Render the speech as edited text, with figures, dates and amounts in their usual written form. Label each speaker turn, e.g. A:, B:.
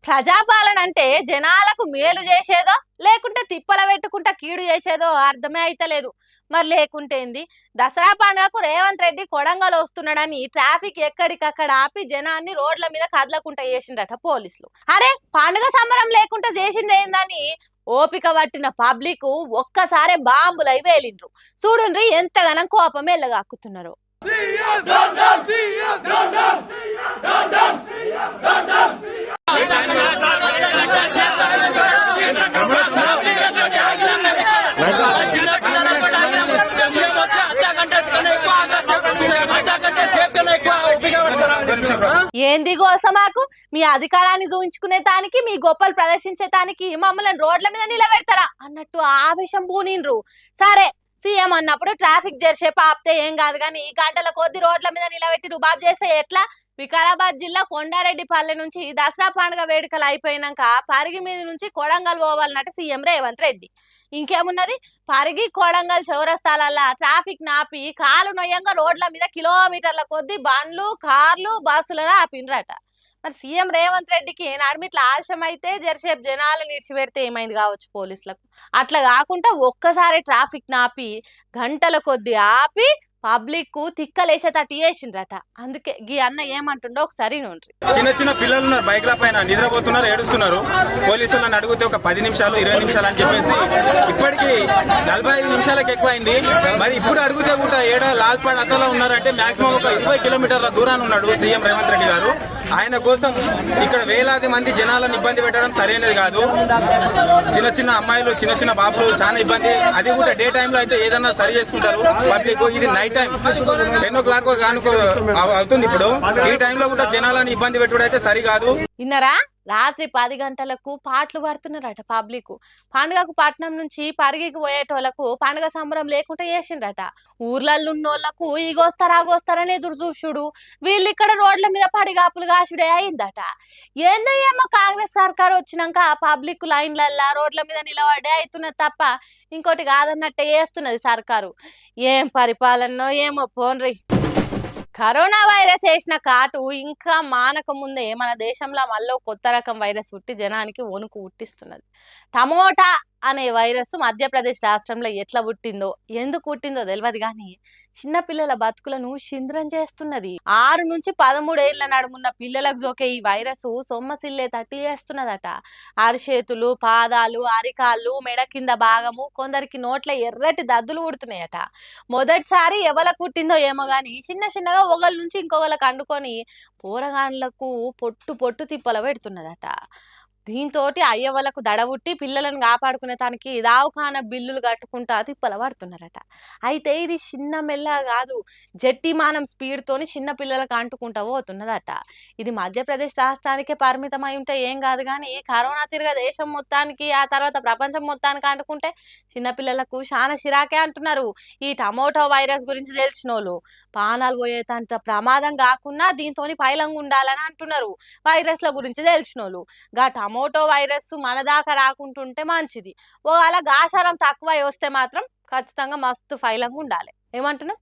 A: ప్రజాపాలన అంటే జనాలకు మేలు చేసేదో లేకుంటే తిప్పల పెట్టుకుంటా కీడు చేసేదో అర్థమే అయితలేదు. మరి లేకుంటే ఏంది? దసరా పండుగకు రేవంత్ రెడ్డి కొడంగల్ వస్తున్నాడని ట్రాఫిక్ ఎక్కడికక్కడ ఆపి జనాన్ని రోడ్ల మీద కదలకుండా చేసిండట పోలీసులు. అరే పండుగ సంబరం లేకుండా చేసిండేందని ఓపిక పట్టిన పబ్లిక్ ఒక్కసారే బాంబులై వేలిండ్రు. చూడుండ్రి ఎంతగానం కోపం ఎల్లగాక్కుతున్నారు. ఏంది గోసమాకు? మీ అధికారాన్ని చూపించుకునే దానికి మీ గొప్పలు ప్రదర్శించే దానికి మమ్మల్ని రోడ్ల మీద నిలబెడతారా అన్నట్టు ఆవేశం పూనిండ్రు. సరే సీఎం అన్నప్పుడు ట్రాఫిక్ జరిసేపు ఆపితే ఏం కాదు కానీ గంటల కొద్ది రోడ్ల మీద నిలబెట్టి రుబాబ్ చేస్తే ఎట్లా? వికారాబాద్ జిల్లా కొండారెడ్డిపల్లె నుంచి దసరా పండుగ వేడుకలు అయిపోయినాక పరిగి మీద నుంచి కొడంగల్ పోవాలన్నట్టు సీఎం రేవంత్ రెడ్డి. ఇంకేమున్నది, పరిగి కొడంగల్ చౌరస్తాలల్లా ట్రాఫిక్ నాపి కాలు నొయ్యంగా రోడ్ల మీద కిలోమీటర్ల కొద్ది బండ్లు కార్లు బస్సులను ఆపిండ్రట. మరి సీఎం రేవంత్ రెడ్డికి నడిమిట్లా ఆలస్యం అయితే జరసేపు జనాలు నిడిచిపెడితే ఏమైంది కావచ్చు పోలీసులకు. అట్లా కాకుండా ఒక్కసారి ట్రాఫిక్ నాపి గంటల కొద్ది ఆపి పబ్లిక్ తిక్కలేసేటట్టు చేసిండ్రట. అందుకే గీ అన్న ఏమంటుండో ఒకసారి నుండ్రి.
B: చిన్న చిన్న పిల్లలు ఉన్నారు, బైక్ల పైన నిద్రపోతున్నారు, ఏడుస్తున్నారు. పోలీసులను అడిగితే ఒక 10 నిమిషాలు 20 నిమిషాలు అని చెప్పేసి ఇప్పటికీ 45 నిమిషాలకు ఎక్కువైంది. మరి ఇప్పుడు అడిగితే కూడా ఏడో లాల్పాడ్ అతలో ఉన్నారంటే మాక్సిమం ఒక 20 కిలోమీటర్ల దూరాన్ని ఉన్నాడు సీఎం రేవంత్ రెడ్డి గారు. ఆయన కోసం ఇక్కడ వేలాది మంది జనాలను ఇబ్బంది పెట్టడం సరైనది కాదు. చిన్న చిన్న అమ్మాయిలు చిన్న చిన్న బాబులు చాలా ఇబ్బంది. అది కూడా డే టైమ్ లో అయితే ఏదన్నా సరి చేసుకుంటారు పబ్లిక్. ఇది నైట్ టైం 10 o'clock అవుతుంది. ఇప్పుడు ఈ టైంలో కూడా జనాలను ఇబ్బంది పెట్టుడు అయితే సరికాదు.
A: విన్నరా? రాత్రి 10 గంటలకు పాటలు పడుతున్నారట పబ్లిక్. పండుగకు పట్నం నుంచి పరిగికి పోయేటోళ్లకు పండుగ సంబరం లేకుండా చేసిండ్రట. ఊర్లలో ఉన్నోళ్లకు ఈగొస్తారా ఆగొస్తారని ఎదురు చూసుడు, వీళ్ళు ఇక్కడ రోడ్ల మీద పడిగాపులు కాసుడే అయిందట. ఏందో ఏమో కాంగ్రెస్ సర్కార్ వచ్చినాక పబ్లిక్ లైన్లల్లా రోడ్ల మీద నిలబడే అవుతున్నది తప్ప ఇంకోటి కాదన్నట్టే చేస్తున్నది సర్కారు. ఏం పరిపాలనో ఏమో పోన్రి. కరోనా వైరస్ వేసిన కాటు ఇంకా మానక ముందే మన దేశంలో మళ్ళీ కొత్త రకం వైరస్ పుట్టి జనానికి వణుకు పుట్టిస్తున్నది. టమోటా అనే వైరస్ మధ్యప్రదేశ్ రాష్ట్రంలో ఎట్లా పుట్టిందో ఎందుకు పుట్టిందో తెలియదు కానీ చిన్నపిల్లల బతుకులను చింద్రం చేస్తున్నది. 6 నుంచి 13 ఏళ్ల నడుమున్న పిల్లలకు జోకే ఈ వైరస్ సొమ్మసిల్లే తట్టి చేస్తున్నదట. అరిచేతులు, పాదాలు, అరికాళ్ళు, మెడ కింద భాగము, కొందరికి నోట్ల ఎర్రటి దద్దులు పుడుతున్నాయట. మొదటిసారి ఎవలకు పుట్టిందో ఏమో గాని చిన్న చిన్నగా ఒకళ్ళ నుంచి ఇంకొకళ్ళకి అండుకొని పోరగాండ్లకు పొట్టు పొట్టు తిప్పల పెడుతున్నదట. దీంతో అయ్యవలకు దడబుట్టి పిల్లలను కాపాడుకునే దానికి దావఖాన బిల్లులు కట్టుకుంటా తిప్పల పడుతున్నారట. అయితే ఇది చిన్న మెల్ల కాదు, జట్టిమానం స్పీడ్ తోని చిన్న పిల్లలకు అంటుకుంటా పోతున్నదట. ఇది మధ్యప్రదేశ్ రాష్ట్రానికే పరిమితమై ఉంటే ఏం కాదు కానీ కరోనా తిరగ దేశం మొత్తానికి ఆ తర్వాత ప్రపంచం మొత్తానికి అంటుకుంటే చిన్నపిల్లలకు చాలా చిరాకే అంటున్నారు. ఈ టమోటో వైరస్ గురించి తెలిసినోళ్ళు పానాలు పోయేటంత ప్రమాదం కాకుండా దీంతో పైలంగా ఉండాలని అంటున్నారు. వైరస్ల గురించి తెలిసినోళ్ళు గా టమోటో వైరస్ మన దాకా రాకుంటుంటే మంచిది. ఒకవేళ గాసారం తక్కువ వస్తే మాత్రం ఖచ్చితంగా మస్తు ఫైలంగా ఉండాలి. ఏమంటున్నావు?